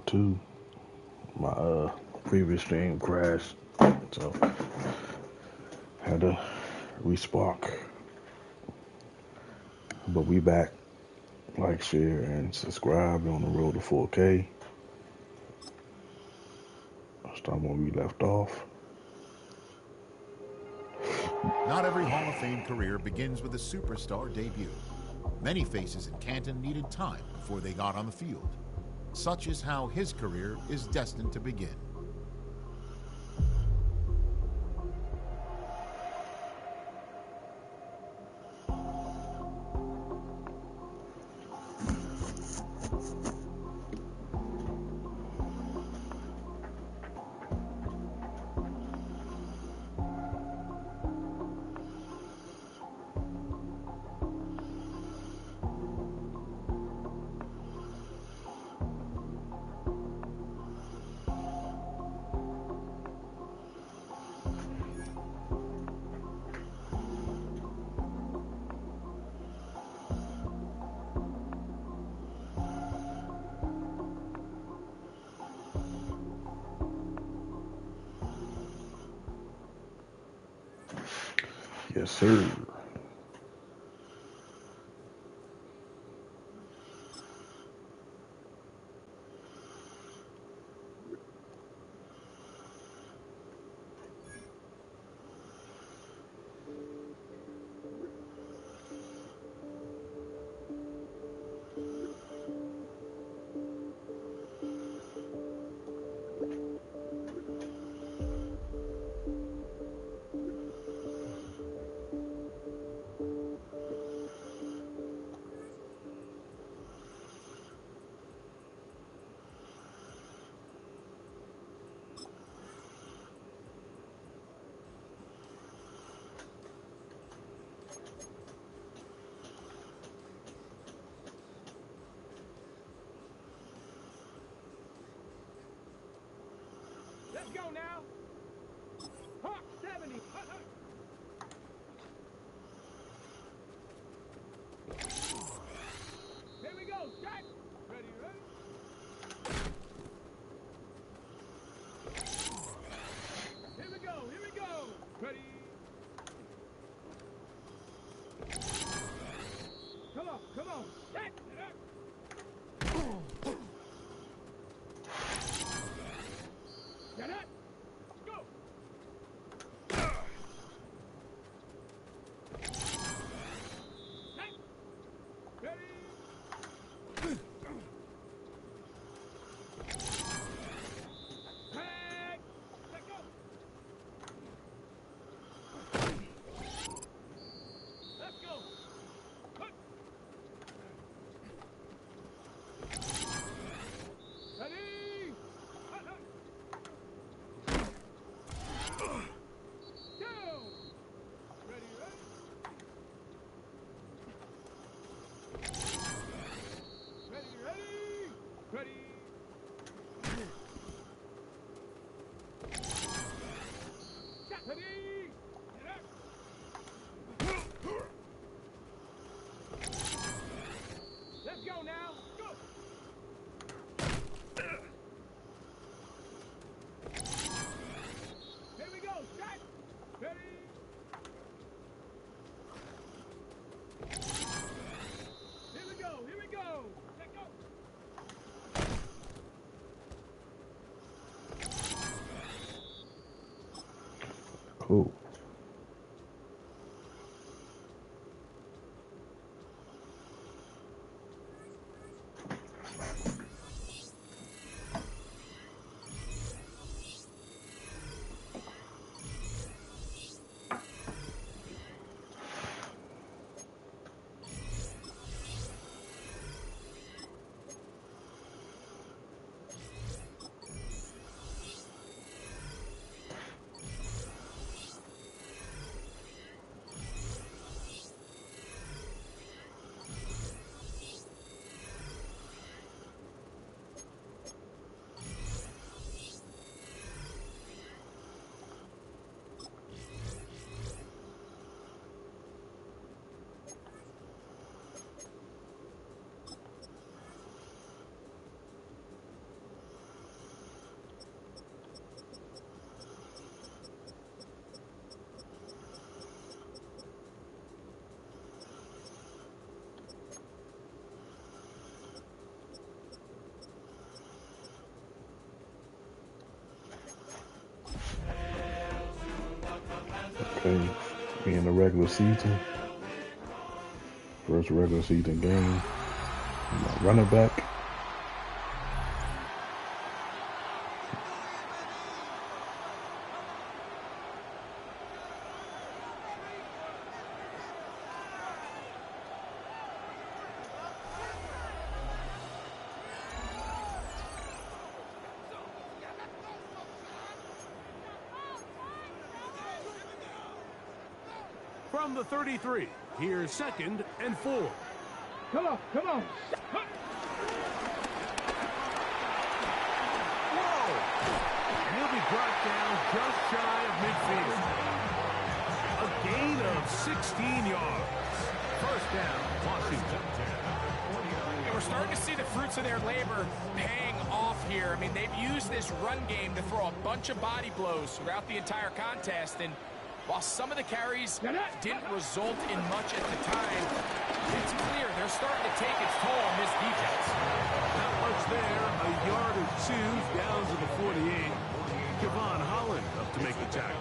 Pt2. My previous stream crashed, so had to respark. But we back. Like, share, and subscribe. On the road to 4K. Start where we left off. Not every Hall of Fame career begins with a superstar debut. Many faces in Canton needed time before they got on the field. Such is how his career is destined to begin. Yes, sir. Let's go now. Hawk 70. Here we go. Strike. Ready, ready. Here we go. Here we go. Ready. Come on. Come on. Set. Get it. Go. Set. Ready. Tag. Let go. Let's go. Cut. Ready. Hut, hut. Down. Ready, ready. Ready, ready. Ready. Set. Ready. Get up. Let's go now. Go. Here we go. Set. Ready. Here we go. Here we go. Let go. Cool. Okay, we in the regular season. First regular season game. My running back. From the 33, here's 2nd and 4. Come on, come on. Whoa! And he'll be brought down just shy of midfield. A gain of 16 yards. First down, Washington. And we're starting to see the fruits of their labor paying off here. I mean, they've used this run game to throw a bunch of body blows throughout the entire contest, and while some of the carries didn't result in much at the time, it's clear they're starting to take its toll on this defense. Not much there. A yard or two down to the 48. Kevon Holland up to make the tackle.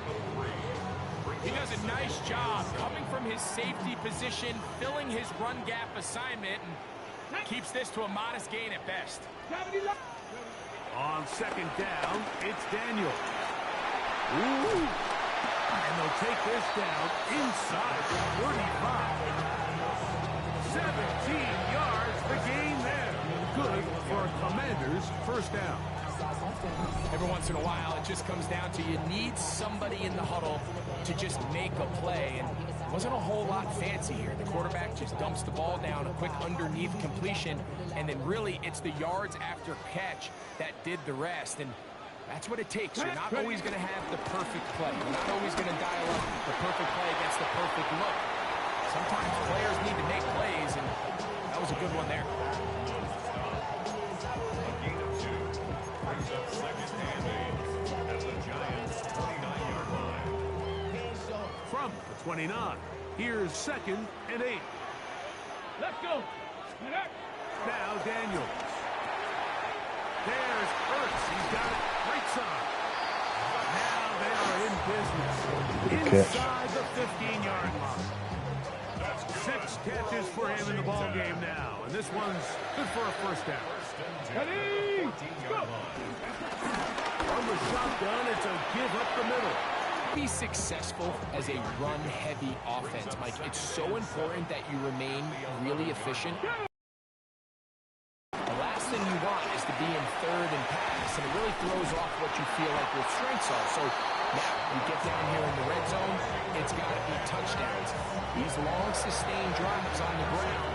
He does a nice job coming from his safety position, filling his run gap assignment, and keeps this to a modest gain at best. On 2nd down, it's Daniel. Ooh! And they'll take this down inside the 45. 17 yards, the gain there. Good for Commanders' first down. Every once in a while, it just comes down to you need somebody in the huddle to just make a play. And it wasn't a whole lot fancy here. The quarterback just dumps the ball down, a quick underneath completion, and then really it's the yards after catch that did the rest. And that's what it takes. You're not always going to have the perfect play. You're not always going to dial up the perfect play against the perfect look. Sometimes players need to make plays, and that was a good one there. A gain of 2 brings up 2nd and 8 at the Giants' 29-yard line. From the 29, here's 2nd and 8. Let's go. Now Daniels. There's Ertz. He's got it. Right side. Now they are in business. Inside the 15-yard line. 6 catches for him in the ball game now. And this one's good for a first down. Ready? Go. From the shotgun, it's a give up the middle. Be successful as a run-heavy offense, Mike. It's so important that you remain really efficient. The last thing you want is to be in 3rd and pass, and it really throws off what you feel like your strengths are. So now you get down here in the red zone, it's got to be touchdowns. These long, sustained drives on the ground,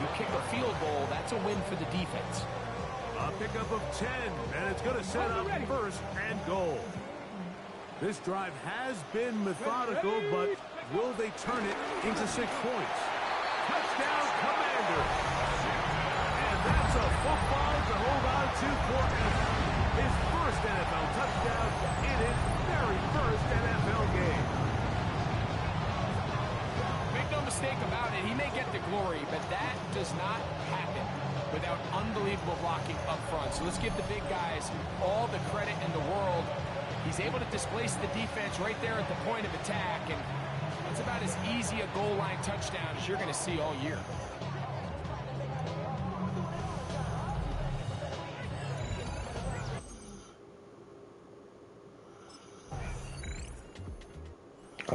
you kick a field goal, that's a win for the defense. A pickup of 10, and it's going to set up 1st and goal. This drive has been methodical, but will they turn it into 6 points? Touchdown, Commanders! And that's a football to hold on to for his first NFL touchdown in his very first NFL game. Make no mistake about it, he may get the glory, but that does not happen without unbelievable blocking up front. So let's give the big guys all the credit in the world. He's able to displace the defense right there at the point of attack, and that's about as easy a goal line touchdown as you're going to see all year.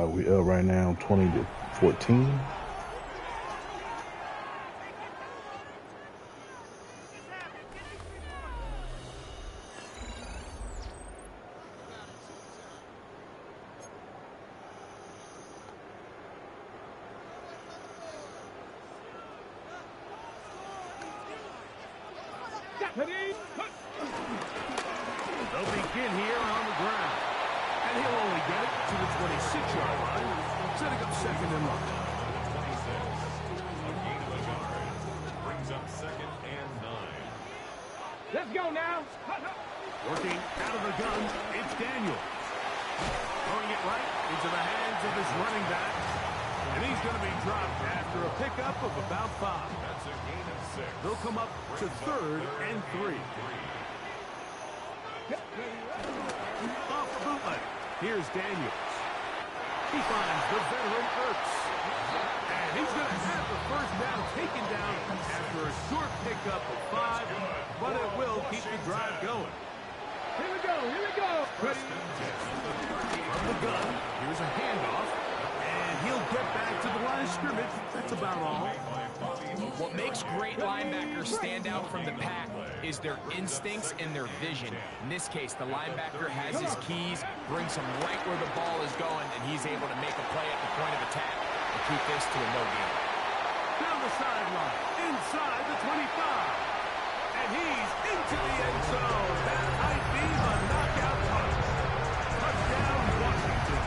We up right now 20-14. They'll begin here on the ground. And he'll only get it to the 26-yard line, setting up 2nd and 1. A gain of a yard brings up 2nd and 9. Let's go now. Working out of the gun, it's Daniel. Throwing it right into the hands of his running back. And he's going to be dropped after a pickup of about 5. That's a gain of 6. They'll come up to 3rd and 3. Off the bootleg. Here's Daniels. He finds the veteran Ertz. And he's going to have the first down taken down after a short pickup of 5, but it will keep the drive going. Here we go, here we go. Ready? From the gun, here's a handoff, and he'll get back to the line of scrimmage. That's about all. What makes great linebackers stand out from the pack is their instincts and their vision. In this case, the linebacker has his keys, brings him right where the ball is going, and he's able to make a play at the point of attack and keep this to a no gain. Down the sideline, inside the 25. And he's into the end zone. That might be the knockout punch. Touchdown, Washington.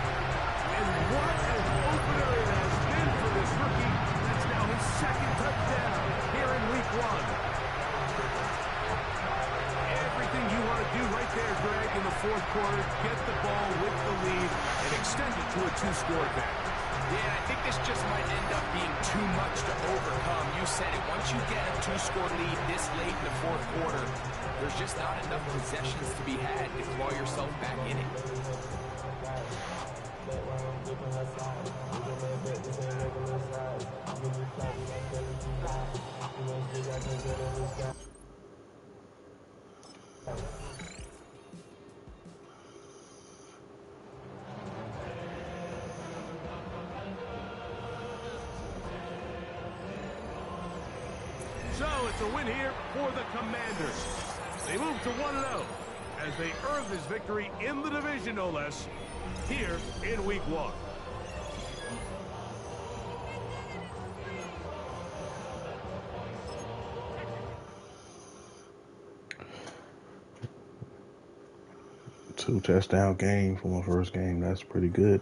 And what an opener it has been for this rookie. That's now his second touchdown here in week 1. Everything you want to do right there, Greg, in the fourth quarter, get the ball with the lead and extend it to a 2-score advantage. Yeah, I think this just might end up being too much to overcome. You said it. Once you get a 2-score lead this late in the fourth quarter, there's just not enough possessions to be had to claw yourself back in it. So it's a win here for the Commanders. They move to 1-0 as they earn this victory in the division, no less, here in week 1. Two touchdown game for my first game. That's pretty good.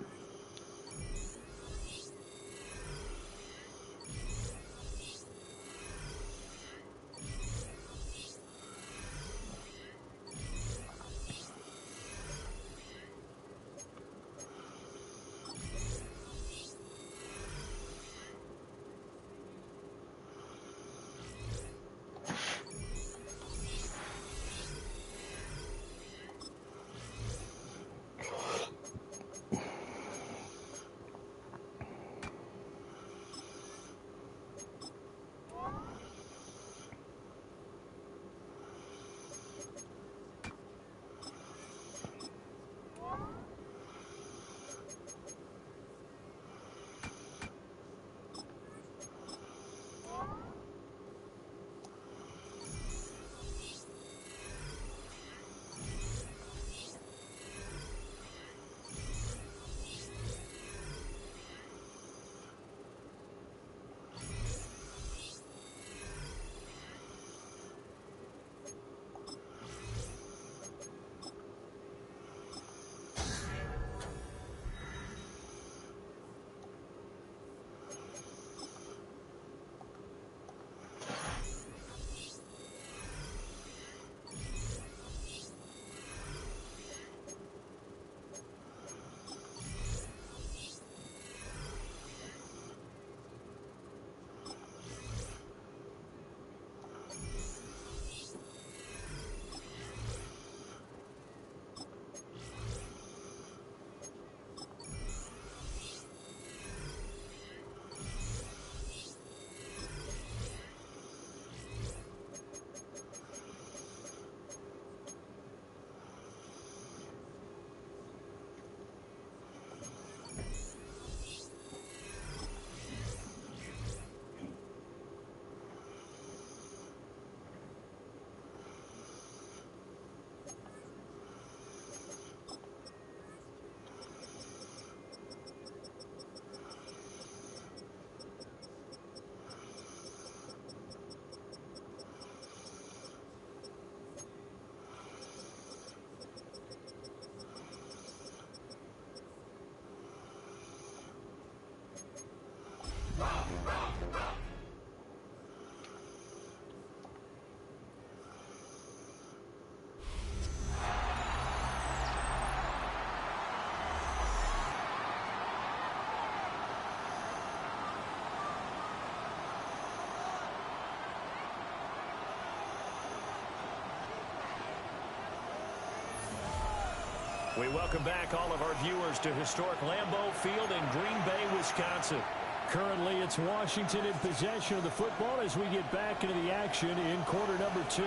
We welcome back all of our viewers to historic Lambeau Field in Green Bay, Wisconsin. Currently, it's Washington in possession of the football as we get back into the action in quarter number 2.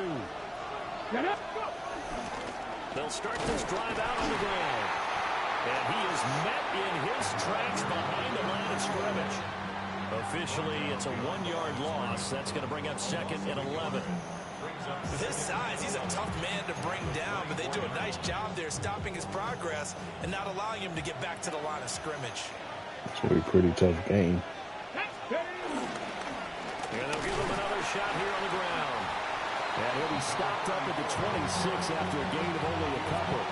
They'll start this drive out on the ground. And he is met in his tracks behind the line of scrimmage. Officially, it's a 1-yard loss. That's going to bring up 2nd and 11. With his size, he's a tough man to bring down, but they do a nice job there stopping his progress and not allowing him to get back to the line of scrimmage. It's a pretty tough game. And they'll give him another shot here on the ground. And he'll be stopped up at the 26 after a gain of only a couple.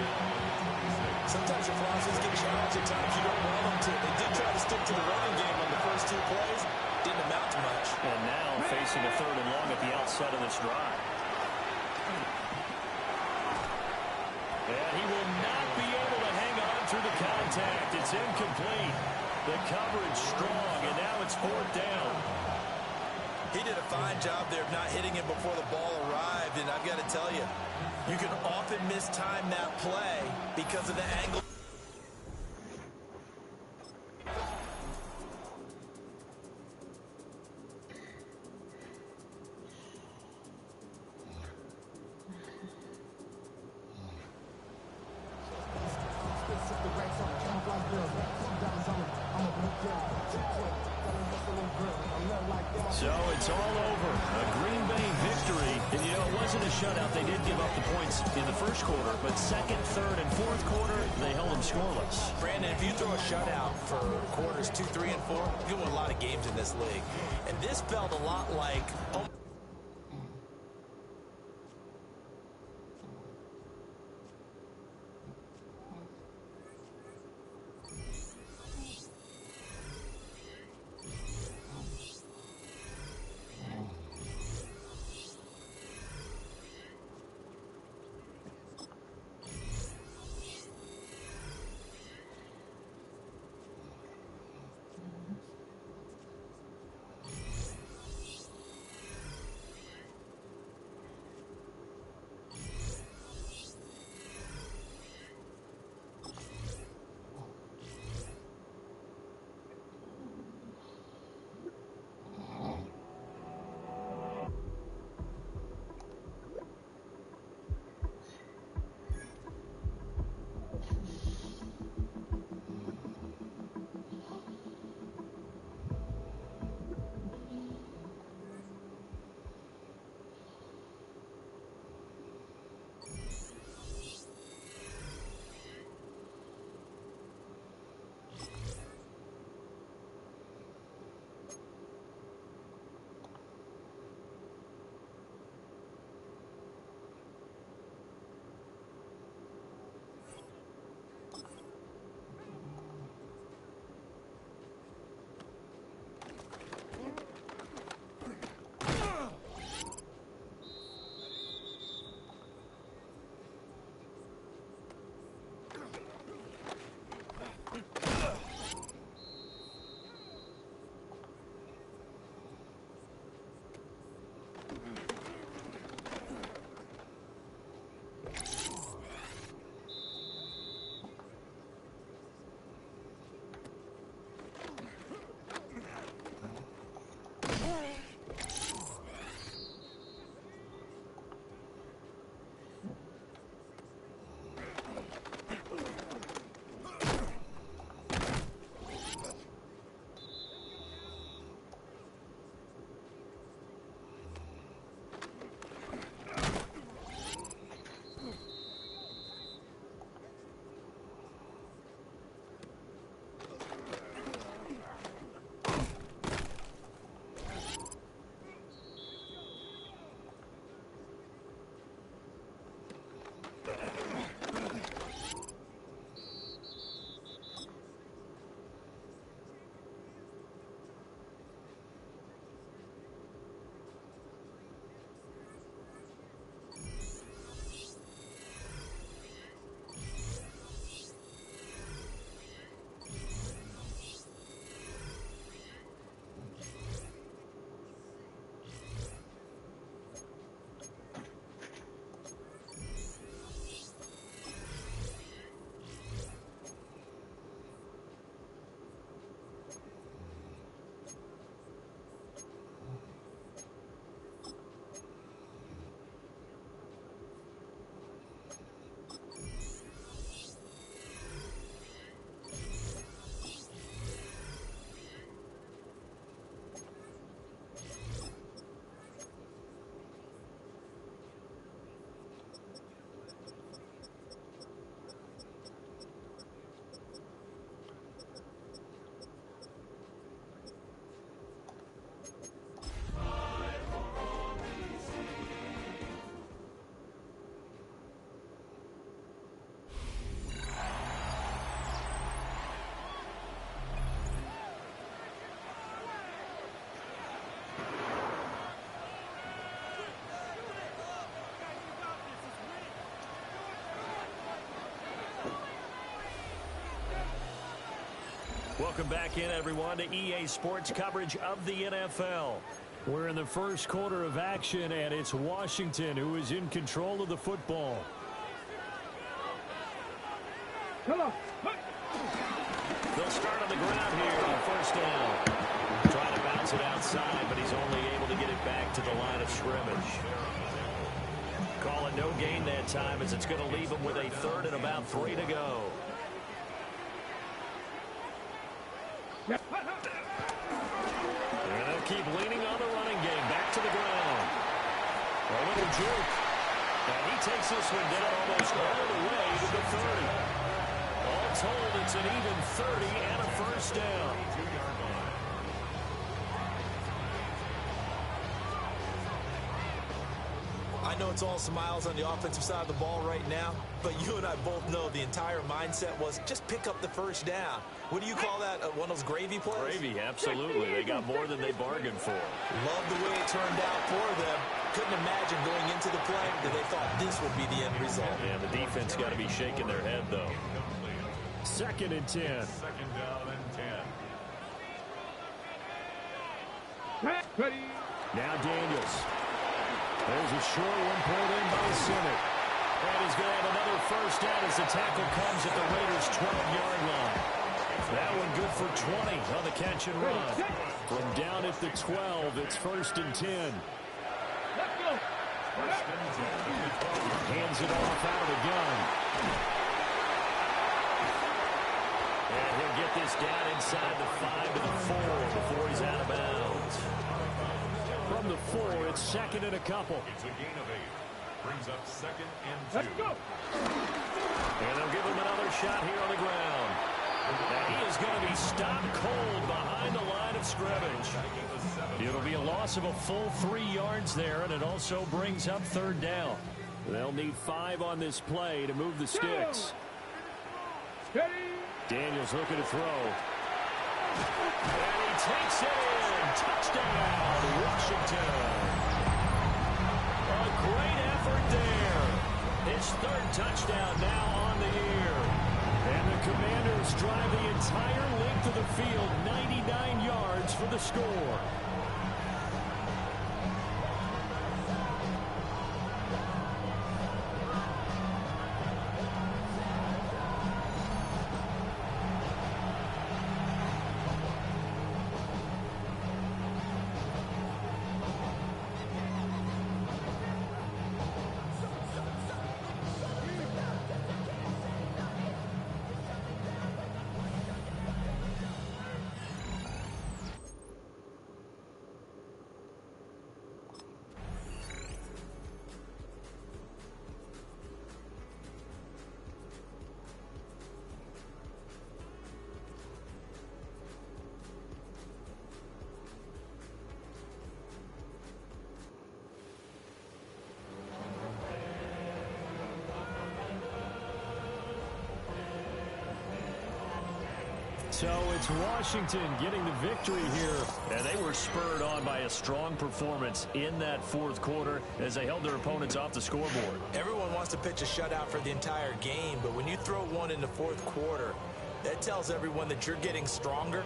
Sometimes your process get challenged at times. You don't want them to. They did try to stick to the running game on the first 2 plays. Didn't amount to much. And now facing a 3rd and long at the outset of this drive. And he will not be able to hang on through the contact. It's incomplete. The coverage strong, and now it's 4th down. He did a fine job there of not hitting him before the ball arrived, and I've got to tell you, you can often mistime that play because of the angle. So it's all over. A Green Bay victory. And, you know, it wasn't a shutout. They did give up the points in the first quarter, but 2nd, 3rd, and 4th quarter, they held them scoreless. Brandon, if you throw a shutout for quarters 2, 3, and 4, you win a lot of games in this league. And this felt a lot like... Welcome back in, everyone, to EA Sports coverage of the NFL. We're in the first quarter of action, and it's Washington who is in control of the football. Come on. They'll start on the ground here on first down. Trying to bounce it outside, but he's only able to get it back to the line of scrimmage. Call it no gain that time, as it's going to leave him with a third and about 3 to go. And they'll keep leaning on the running game. Back to the ground. A little juke. And he takes this one down almost all the way to the 30. All told, it's an even 30 and a first down. I know it's all smiles on the offensive side of the ball right now, but you and I both know the entire mindset was just pick up the first down. What do you call that? One of those gravy plays? Gravy, absolutely. They got more than they bargained for. Love the way it turned out for them. Couldn't imagine going into the play that they thought this would be the end result. Yeah, the defense got to be shaking their head, though. 2nd and 10. 2nd down and 10. Ready. Now Daniels. There's a short one pulled in by Simmons. And he's going to have another first down as the tackle comes at the Raiders' 12-yard line. That one good for 20 on the catch and run. From down at the 12, it's 1st and 10. Let's go. Hands it off out of the gun. And he'll get this down inside the 5 to the 4 before he's out of bounds. From the 4, it's 2nd and a couple. It's a gain of 8. Brings up 2nd and 2. Let's go. And they'll give him another shot here on the ground. And he is going to be stopped cold behind the line of scrimmage. It'll be a loss of a full 3 yards there, and it also brings up 3rd down. They'll need 5 on this play to move the sticks. Daniels looking to throw. And he takes it in. Touchdown, Washington. A great effort there. His 3rd touchdown now on the year. And the Commanders drive the entire length of the field, 99 yards for the score. So it's Washington getting the victory here. And they were spurred on by a strong performance in that 4th quarter as they held their opponents off the scoreboard. Everyone wants to pitch a shutout for the entire game, but when you throw one in the 4th quarter, that tells everyone that you're getting stronger.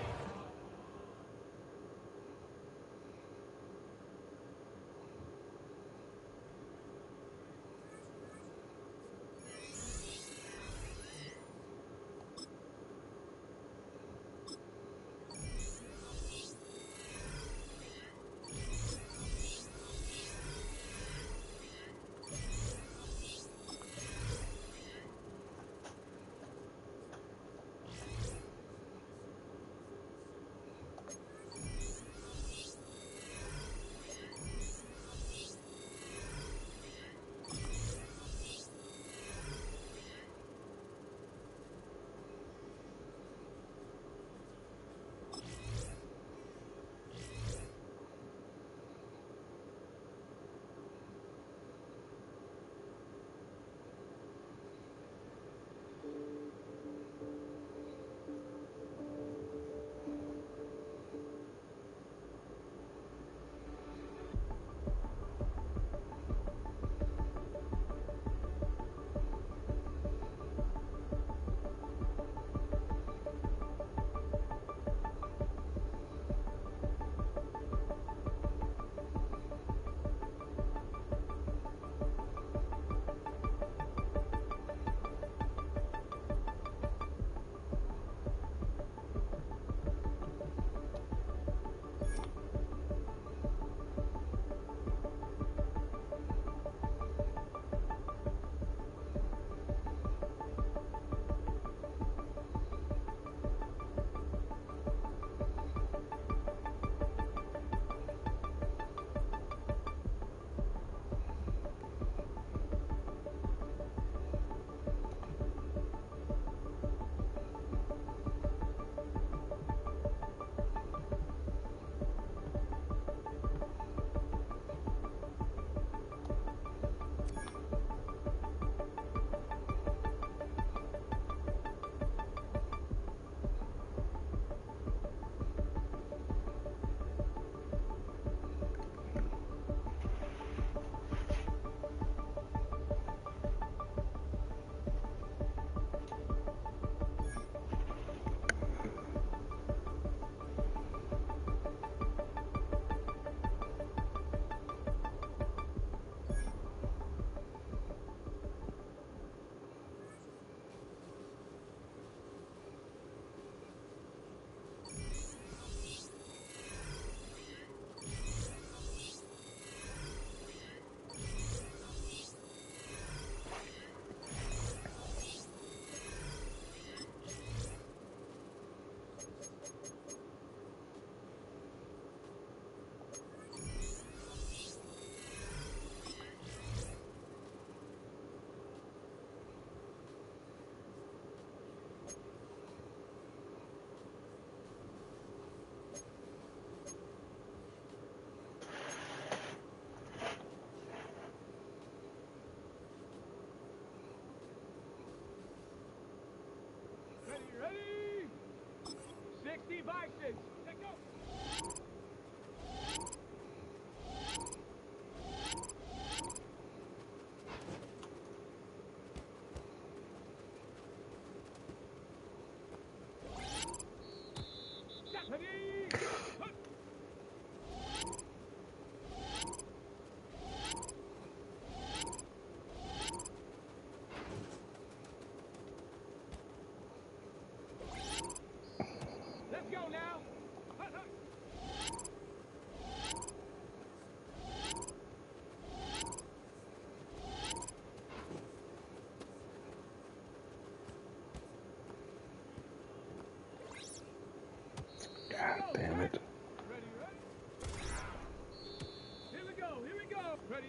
Ready.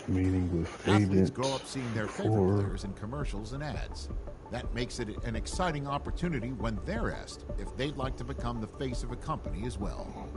Meeting with Athletes agents grow up seeing their favorite for players in commercials and ads. That makes it an exciting opportunity when they're asked if they'd like to become the face of a company as well.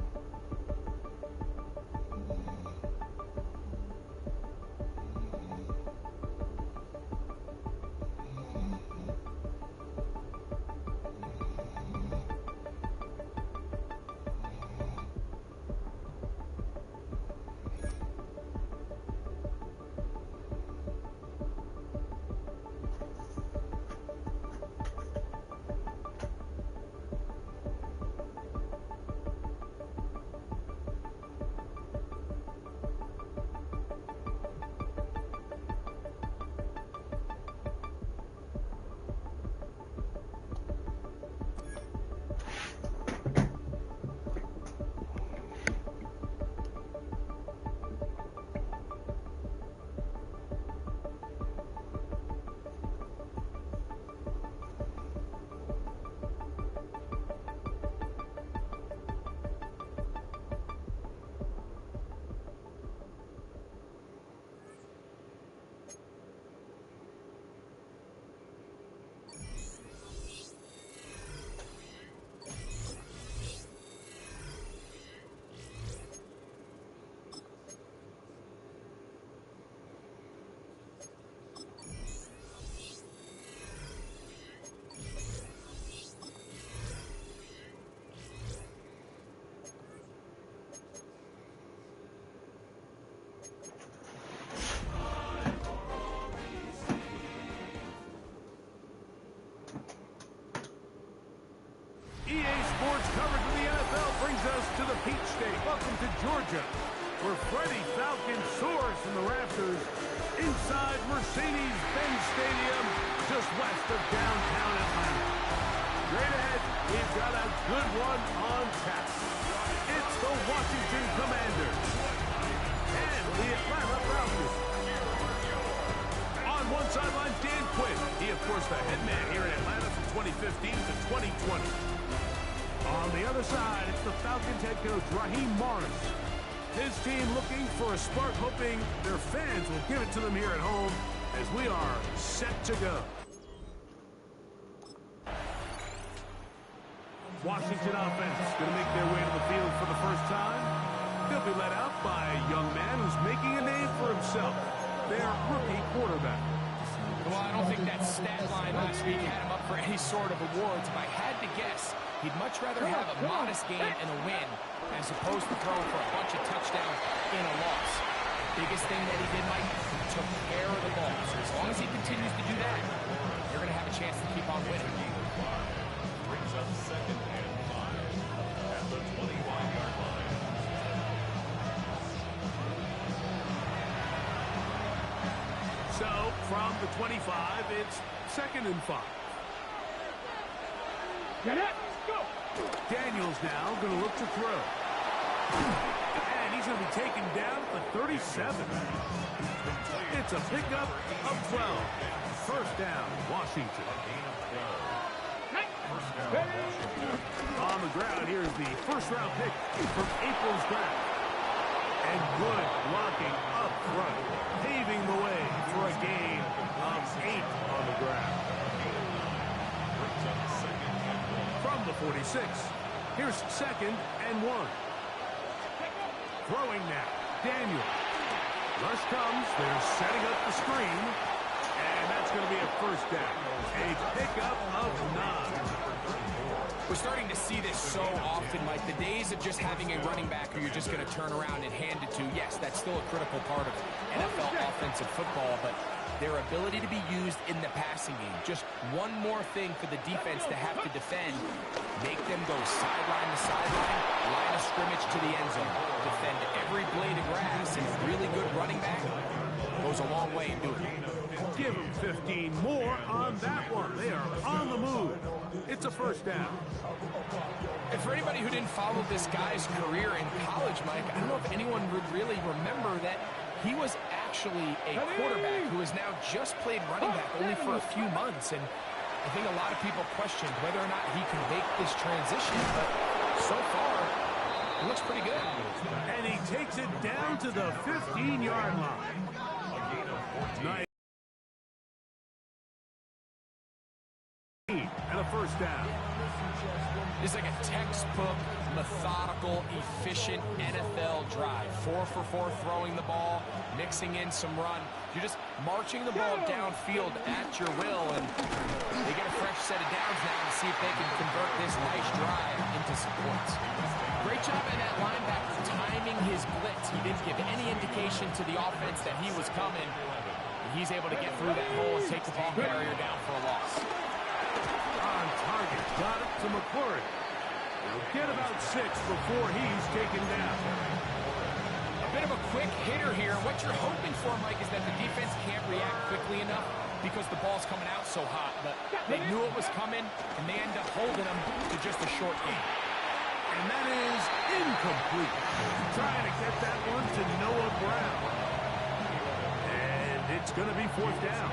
EA Sports coverage of the NFL brings us to the Peach State. Welcome to Georgia, where Freddie Falcon soars from the rafters inside Mercedes-Benz Stadium, just west of downtown Atlanta. Straight ahead, we've got a good one on tap. It's the Washington Commanders and the Atlanta Falcons. On one sideline, Dan Quinn. He, of course, the head man here in Atlanta from 2015 to 2020. On the other side, it's the Falcons head coach, Raheem Morris. His team looking for a spark, hoping their fans will give it to them here at home as we are set to go. Washington offense going to make their way to the field for the first time. They'll be led out by a young man who's making a name for himself, their rookie quarterback. Well, I don't think that stat line last week had him up for any sort of awards. If I had to guess, he'd much rather have a modest game and a win as opposed to throwing for a bunch of touchdowns in a loss. Biggest thing that he did, Mike, he took care of the ball. So as long as he continues to do that, you're going to have a chance to keep on winning. Brings up 2nd and 5 at the 21-yard line. So, from the 25, it's 2nd and 5. Get it. Go. Daniels now going to look to throw. And he's going to be taken down at the 37. It's a pickup of 12. First down, Washington. On the ground, here's the first-round pick from April's draft. And good blocking up front, paving the way for a gain of 8 on the ground. From the 46, here's 2nd and 1. Throwing now, Daniel. Rush comes, they're setting up the screen, and that's going to be a first down. A pickup of 9. We're starting to see this so often, Mike. The days of just having a running back who you're just going to turn around and hand it to, yes, that's still a critical part of NFL offensive football, but their ability to be used in the passing game. Just one more thing for the defense to have to defend. Make them go sideline to sideline, line of scrimmage to the end zone. Defend every blade of grass, and a really good running back goes a long way in doing it. Give them 15 more on that one. They are on the move. It's a first down. And for anybody who didn't follow this guy's career in college, Mike, I don't know if anyone would really remember that he was actually a quarterback who has now just played running back only for a few months. And I think a lot of people questioned whether or not he can make this transition, but so far, it looks pretty good. And he takes it down to the 15-yard line. Nice. And a first down. It's like a textbook, methodical, efficient NFL drive. 4 for 4 throwing the ball, mixing in some run. You're just marching the ball downfield at your will, and they get a fresh set of downs now to see if they can convert this nice drive into some points. Great job by that linebacker timing his blitz. He didn't give any indication to the offense that he was coming. And he's able to get through that hole and take the ball carrier down for a loss. On target, got it to McClure. He'll get about 6 before he's taken down. A bit of a quick hitter here. What you're hoping for, Mike, is that the defense can't react quickly enough because the ball's coming out so hot. But they knew it was coming, and they end up holding them to just a short game. And that is incomplete. Trying to get that one to Noah Brown. And it's going to be 4th down.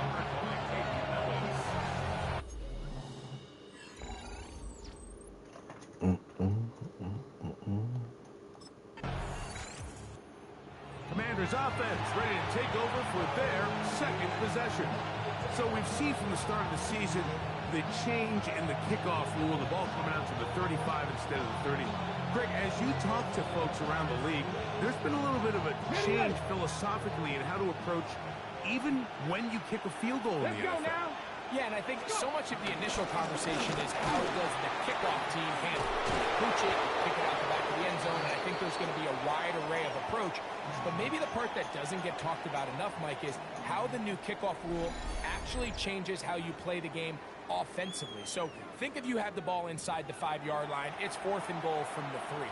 Commanders offense ready to take over for their second possession. So we've seen from the start of the season the change in the kickoff rule, the ball coming out to the 35 instead of the 30. Greg, as you talk to folks around the league, there's been a little bit of a change philosophically in how to approach even when you kick a field goal in the NFL. Yeah, and I think so much of the initial conversation is how does the kickoff team handle it? Pooch it, kick it out the back of the end zone, and I think there's going to be a wide array of approach. But maybe the part that doesn't get talked about enough, Mike, is how the new kickoff rule actually changes how you play the game offensively. So think if you have the ball inside the 5-yard line, it's 4th and goal from the 3.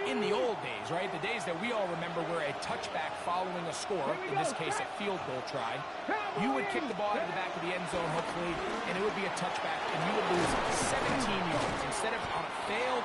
In the old days, right, the days that we all remember were a touchback following a score, in this case a field goal try, you would kick the ball out of the back of the end zone, hopefully, and it would be a touchback, and you would lose 17 yards. Instead of on a failed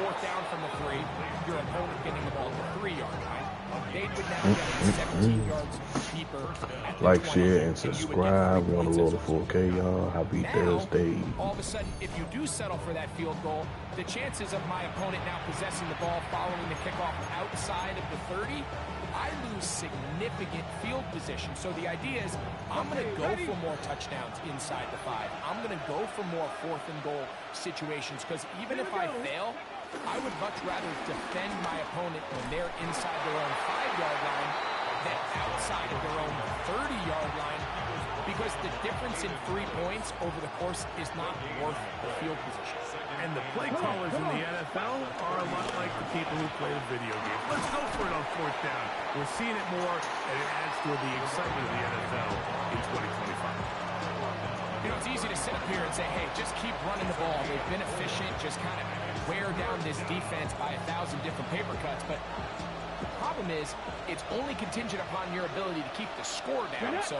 4th down from the 3, your opponent getting the ball to the 3-yard line, they would now get it 17 yards deeper at the Like, 20, share, and subscribe. We on the road to 4K, y'all. Happy Thursday. All of a sudden, if you do settle for that field goal, the chances of my opponent now possessing the ball following the kickoff outside of the 30, I lose significant field position. So the idea is I'm going to go for more touchdowns inside the 5. I'm going to go for more 4th and goal situations because even if I fail, I would much rather defend my opponent when they're inside their own 5-yard line than outside of their own 30-yard line because the difference in 3 points over the course is not worth the field position. And the play callers in the NFL are a lot like the people who play the video game. Let's go for it on 4th down. We're seeing it more, and it adds to the excitement of the NFL in 2025. You know, it's easy to sit up here and say, hey, just keep running the ball. They've been efficient, just kind of wear down this defense by 1,000 different paper cuts. But the problem is, it's only contingent upon your ability to keep the score down. So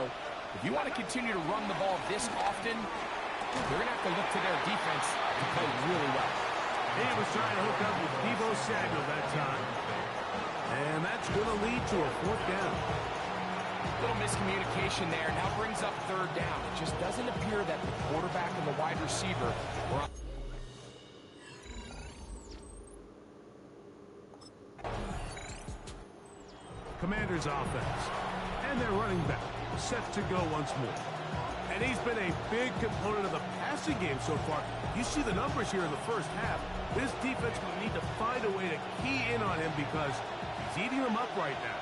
if you want to continue to run the ball this often, you're going to have to look to their defense to play really well. He was trying to hook up with Deebo Samuel that time. And that's going to lead to a 4th down. Little miscommunication there. Now brings up 3rd down. It just doesn't appear that the quarterback and the wide receiver were on. Commanders offense. And they're running back. Set to go once more. And he's been a big component of the passing game so far. You see the numbers here in the first half. This defense will need to find a way to key in on him because he's eating them up right now.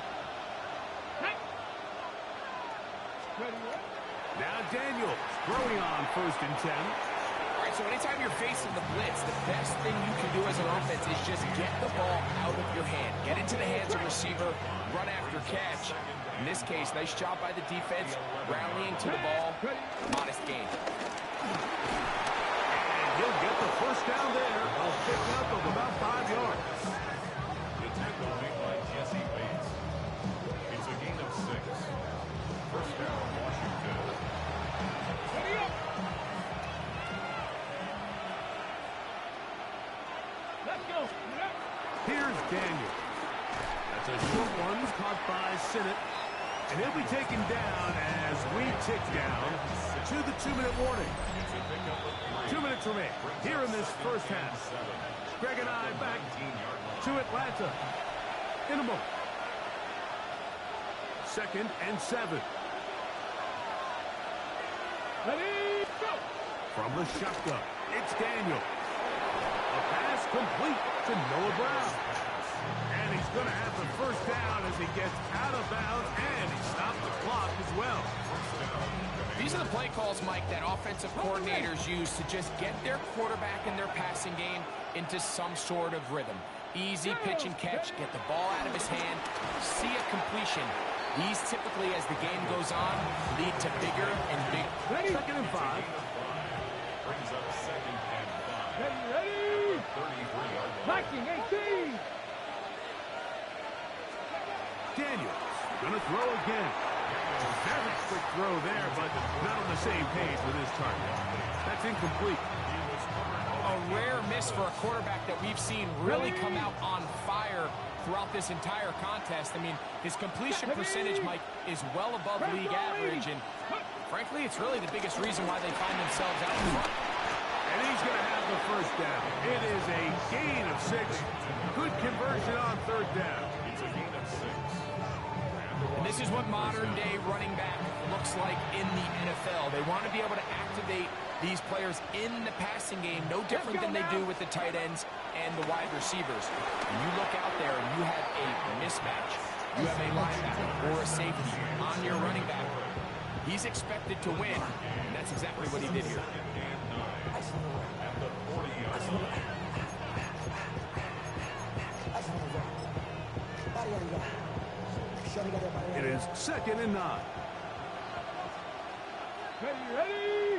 Now Daniels throwing on 1st and 10. All right, so anytime you're facing the blitz, the best thing you can do as an offense is just get the ball out of your hand. Get into the hands of receiver, run after catch. In this case, nice job by the defense, rallying to the ball, modest gain. And he'll get the first down there, a pickup of about 5 yards. The tackle made by Jesse Bates. It's a gain of 6. First down, Washington. Let's go. Here's Daniel. That's a short one caught by Sinnott. And he'll be taken down as we tick down to the 2-minute warning. 2 minutes remain here in this first half. Greg and I back to Atlanta in a moment. 2nd and 7. Ready, go. From the shotgun, it's Daniel. A pass complete to Noah Brown. And he's going to have the first down as he gets out of bounds, and he stopped the clock as well. These are the play calls, Mike, that offensive coordinators use to just get their quarterback and their passing game into some sort of rhythm. Easy pitch and catch, get the ball out of his hand, see a completion. These typically, as the game goes on, lead to bigger and bigger. 2nd and 5. Brings up 2nd and 5. Ready. 33-yard line. Blocking 18. Daniels going to throw again. Very quick throw there, but not on the same page with his target. That's incomplete. A rare miss for a quarterback that we've seen really come out on fire throughout this entire contest. I mean, his completion percentage, Mike, is well above league average, and frankly, it's really the biggest reason why they find themselves out in front. And he's going to have the first down. It is a gain of 6. Good conversion on 3rd down. It's a gain of 6. And this is what modern-day running back looks like in the NFL. They want to be able to activate these players in the passing game, no different than they do with the tight ends and the wide receivers. And you look out there and you have a mismatch. You have a linebacker or a safety on your running back. He's expected to win, and that's exactly what he did here. At the 40-yard line. It is 2nd and 9. Ready.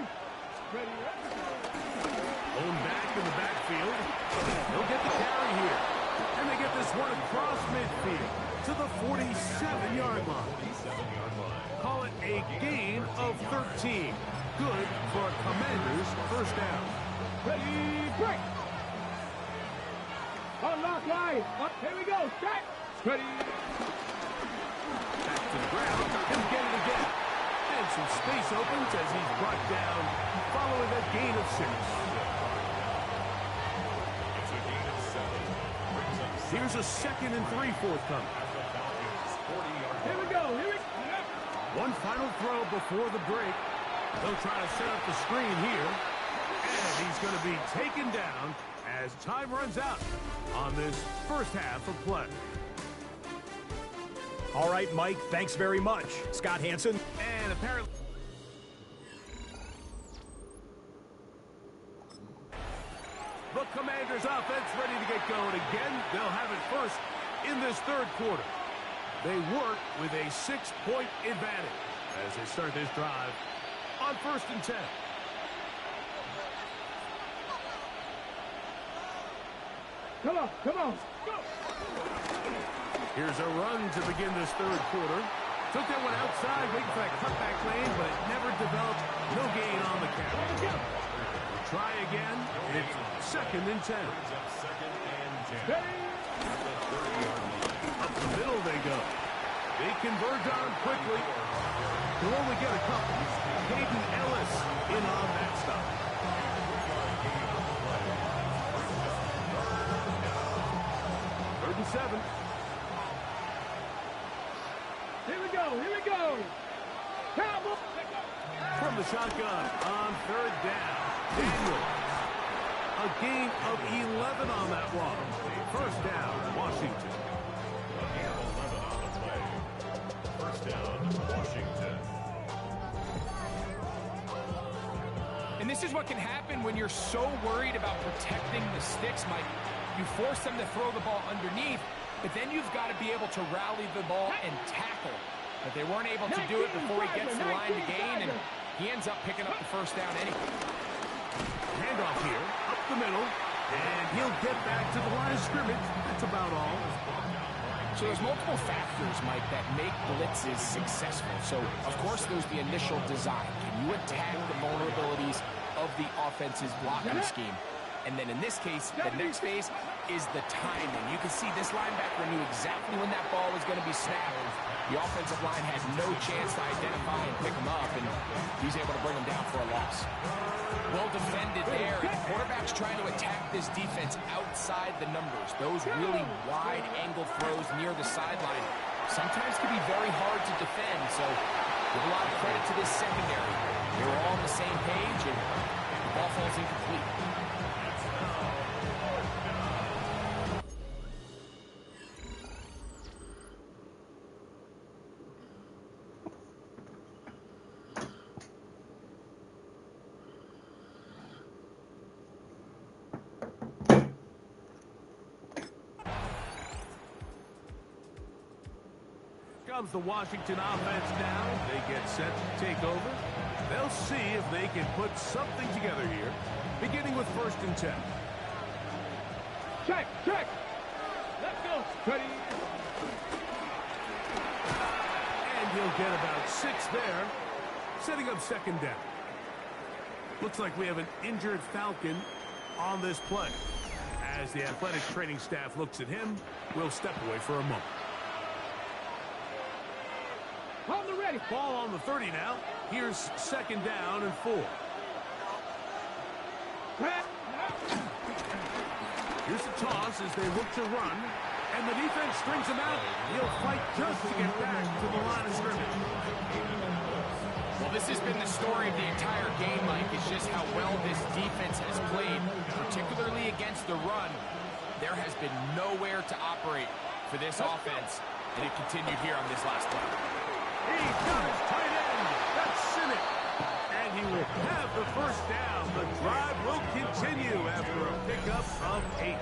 Home back in the backfield. They'll get the carry here. And they get this one across midfield to the 47-yard line. Call it a gain of 13. Good for a Commanders first down. Ready, break. Unlock line. Up, here we go. Strike. Ready. Back to the ground. He'll get it again. And some space opens as he's brought down following a gain of 6. It's a gain of 7. Brings up Here's a 2nd and 3 forthcoming. at the Falcons' 40-yard Here we line. go. Here we go. One final throw before the break. They'll try to set up the screen here. And he's going to be taken down as time runs out on this first half of play. All right, Mike, thanks very much. Scott Hansen. And apparently... The Commanders' offense ready to get going again. They'll have it first in this 3rd quarter. They work with a 6-point advantage as they start this drive on 1st and 10. Come on. Go. Here's a run to begin this 3rd quarter. Took that one outside, waiting for that cutback lane, but it never developed. No gain on the carry. Try again. It's 2nd and 10. Up the middle they go. They converge on him quickly. They'll only get a couple. Hayden Ellis in on that stop. Third and 7. Here we go. Cowboy. From the shotgun on 3rd down. Daniel. A gain of 11 on that one. First down, Washington. A gain of 11 on the play. First down, Washington. this is what can happen when you're so worried about protecting the sticks, Mike. You force them to throw the ball underneath, but then you've got to be able to rally the ball and tackle. But they weren't able to do it before he gets to the line to gain, and he ends up picking up the first down anyway. Handoff here, up the middle, and he'll get back to the line of scrimmage. That's about all. So there's multiple factors, Mike, that make blitzes successful. So, of course, there's the initial design. Can you attack the vulnerabilities of the offense's blocking scheme? And then in this case, the next phase is the timing. You can see this linebacker knew exactly when that ball was going to be snapped. The offensive line had no chance to identify and pick him up, and he's able to bring him down for a loss. Well defended there. The quarterback's trying to attack this defense outside the numbers. Those really wide angle throws near the sideline sometimes can be very hard to defend, so give a lot of credit to this secondary. They were all on the same page, and the ball falls incomplete. Comes the Washington offense now. They get set to take over. They'll see if they can put something together here, beginning with 1st and 10. Check. Let's go. Ready. And he'll get about 6 there, setting up 2nd down. Looks like we have an injured Falcon on this play. As the athletic training staff looks at him, we'll step away for a moment. On the ready. Ball on the 30 now. Here's 2nd down and 4. Here's the toss as they look to run. And the defense strings him out. He'll fight just to get back to the line of scrimmage. Well, this has been the story of the entire game, Mike. It's just how well this defense has played, particularly against the run. There has been nowhere to operate for this offense, and it continued here on this last play. He's got his tight end. That's Sinnott. And he will have the first down. The drive will continue after a pickup of 8.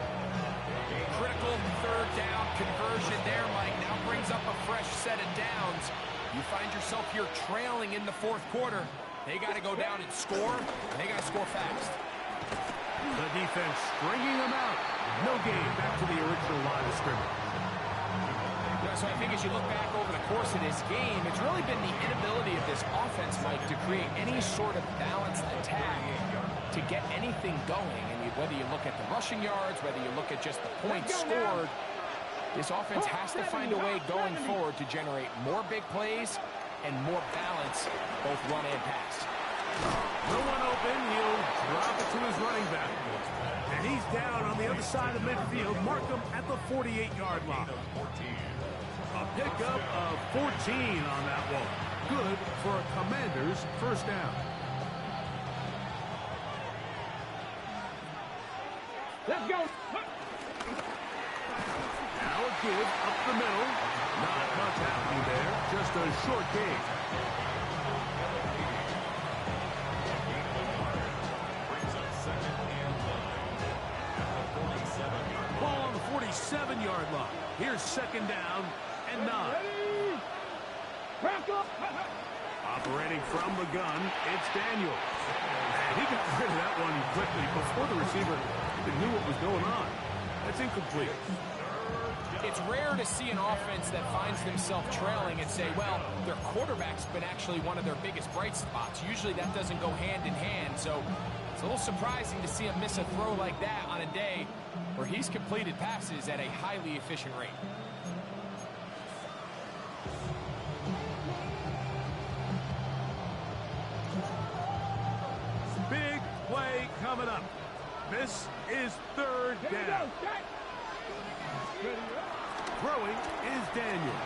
Critical 3rd down conversion there, Mike. Now brings up a fresh set of downs. You find yourself here trailing in the 4th quarter. They got to go down and score, and they got to score fast. The defense stringing them out. No gain back to the original line of scrimmage. So I think as you look back over the course of this game, it's really been the inability of this offense, Mike, to create any sort of balanced attack to get anything going. And whether you look at the rushing yards, whether you look at just the points scored, this offense has to find a way going forward to generate more big plays and more balance, both run and pass. No one open. He'll drop it to his running back. And he's down on the other side of midfield. Mark him at the 48-yard line. A pickup of 14 on that one. Good for a Commander's first down. Let's go. Now a give up the middle. Not much happening there. Just a short gain. Ball on the 47-yard line. Here's 2nd down and 9. Operating from the gun, it's Daniels. And he got rid of that one quickly before the receiver even knew what was going on. That's incomplete. It's rare to see an offense that finds themselves trailing and say, well, their quarterback's been actually one of their biggest bright spots. Usually that doesn't go hand in hand, so it's a little surprising to see him miss a throw like that on a day where he's completed passes at a highly efficient rate. Big play coming up. This is 3rd down. Throwing is Daniel.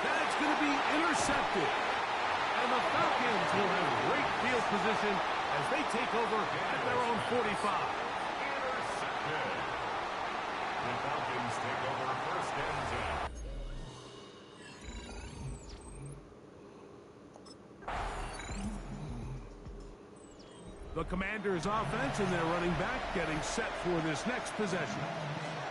That's going to be intercepted. And the Falcons will have great field position as they take over at their own 45. Intercepted. The Falcons take over 1st and 10. The Commanders' offense and their running back getting set for this next possession.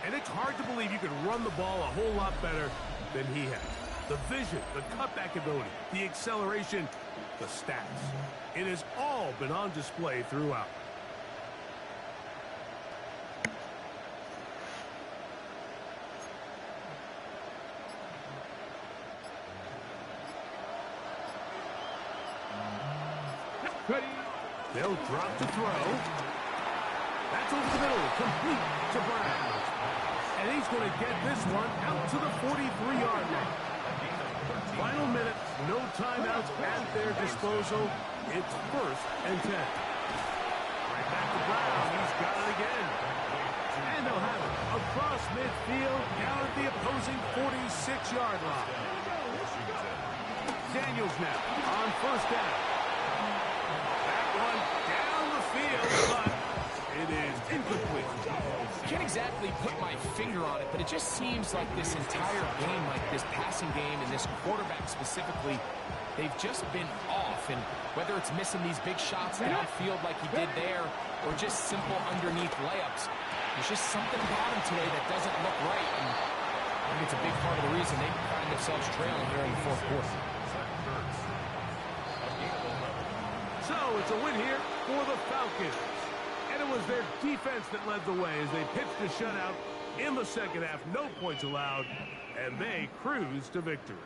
And it's hard to believe you can run the ball a whole lot better than he has. The vision, the cutback ability, the acceleration, the stats. It has all been on display throughout. Ready. They'll drop to throw. That's over the middle, complete to Brown. And he's going to get this one out to the 43-yard line. Final minute, no timeouts at their disposal. It's 1st and 10. Right back to Brown. He's got it again. And they'll have it across midfield down at the opposing 46-yard line. Daniels now on 1st down. That one down the field, but it is incomplete. Can't exactly put my finger on it, but it just seems like this entire game, like this passing game and this quarterback specifically, they've just been off. And whether it's missing these big shots downfield like he did there or just simple underneath layups, there's just something about him today that doesn't look right. And I think it's a big part of the reason they find themselves trailing here in the 4th quarter. So it's a win here for the Falcons. And it was their defense that led the way as they pitched a shutout in the 2nd half. No points allowed, and they cruised to victory.